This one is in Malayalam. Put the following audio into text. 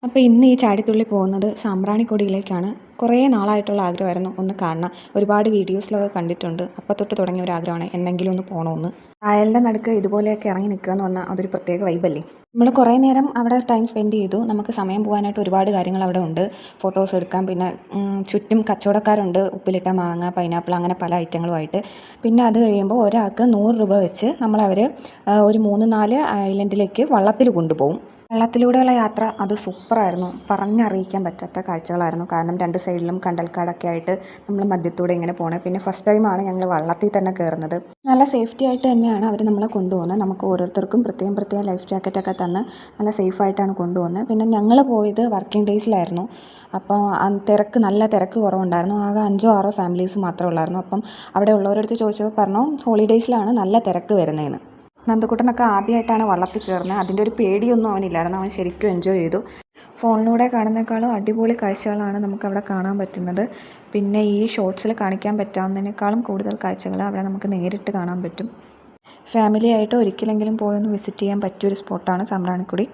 അപ്പോൾ ഇന്ന് ഈ ചാടിത്തുള്ളി പോകുന്നത് സാമ്പ്രാണിക്കൊടിയിലേക്കാണ്. കുറേ നാളായിട്ടുള്ള ആഗ്രഹമായിരുന്നു ഒന്ന് കാണണം. ഒരുപാട് വീഡിയോസിലൊക്കെ കണ്ടിട്ടുണ്ട്. അപ്പോൾ തൊട്ട് തുടങ്ങിയ ഒരു ആഗ്രഹമാണ് എന്തെങ്കിലും ഒന്ന് പോകണമെന്ന്. കായലിൻ്റെ നടുക്ക് ഇതുപോലെയൊക്കെ ഇറങ്ങി നിൽക്കുക എന്ന് പറഞ്ഞാൽ അതൊരു പ്രത്യേക വൈബല്ലേ. നമ്മൾ കുറേ നേരം അവിടെ ടൈം സ്പെൻഡ് ചെയ്തു. നമുക്ക് സമയം പോകാനായിട്ട് ഒരുപാട് കാര്യങ്ങൾ അവിടെ ഉണ്ട്. ഫോട്ടോസ് എടുക്കാം. പിന്നെ ചുറ്റും കച്ചവടക്കാരുണ്ട്. ഉപ്പിലിട്ട മാങ്ങ, പൈനാപ്പിൾ, അങ്ങനെ പല ഐറ്റങ്ങളുമായിട്ട്. പിന്നെ അത് കഴിയുമ്പോൾ ഒരാൾക്ക് 100 രൂപ വെച്ച് നമ്മളവർ ഒരു 3-4 ഐലൻഡിലേക്ക് വള്ളത്തിൽ കൊണ്ടുപോകും. വെള്ളത്തിലൂടെയുള്ള യാത്ര അത് സൂപ്പറായിരുന്നു. പറഞ്ഞറിയിക്കാൻ പറ്റാത്ത കാഴ്ചകളായിരുന്നു. കാരണം 2 സൈഡിലും കണ്ടൽക്കാടൊക്കെ ആയിട്ട് നമ്മൾ മധ്യത്തൂടെ ഇങ്ങനെ പോണേ. പിന്നെ ഫസ്റ്റ് ടൈമാണ് ഞങ്ങൾ വള്ളത്തിൽ തന്നെ കയറുന്നത്. നല്ല സേഫ്റ്റി ആയിട്ട് തന്നെയാണ് അവർ നമ്മളെ കൊണ്ടുപോകുന്നത്. നമുക്ക് ഓരോരുത്തർക്കും പ്രത്യേകം ലൈഫ് ജാക്കറ്റൊക്കെ തന്ന് നല്ല സേഫായിട്ടാണ് കൊണ്ടുപോകുന്നത്. പിന്നെ ഞങ്ങൾ പോയത് വർക്കിംഗ് ഡേയ്സിലായിരുന്നു. അപ്പോൾ നല്ല തിരക്ക് കുറവുണ്ടായിരുന്നു. ആകെ 5-6 ഫാമിലീസ് മാത്രമേ ഉള്ളായിരുന്നു. അപ്പം അവിടെ ഉള്ളവരടുത്ത് ചോദിച്ചപ്പോൾ പറഞ്ഞു ഹോളിഡേയ്സിലാണ് നല്ല തിരക്ക് വരുന്നതെന്ന്. നന്ദുക്കുട്ടനൊക്കെ ആദ്യമായിട്ടാണ് വള്ളത്തിൽ കയറുന്നത്. അതിൻ്റെ ഒരു പേടിയൊന്നും അവനില്ലായിരുന്നു. അവൻ ശരിക്കും എൻജോയ് ചെയ്തു. ഫോണിലൂടെ കാണുന്നേക്കാളും അടിപൊളി കാഴ്ചകളാണ് നമുക്കവിടെ കാണാൻ പറ്റുന്നത്. പിന്നെ ഈ ഷോർട്സിൽ കാണിക്കാൻ പറ്റാവുന്നതിനേക്കാളും കൂടുതൽ കാഴ്ചകൾ അവിടെ നമുക്ക് നേരിട്ട് കാണാൻ പറ്റും. ഫാമിലിയായിട്ട് ഒരിക്കലെങ്കിലും പോയൊന്ന് വിസിറ്റ് ചെയ്യാൻ പറ്റിയൊരു സ്പോട്ടാണ് സാമ്പ്രാണിക്കൊടി.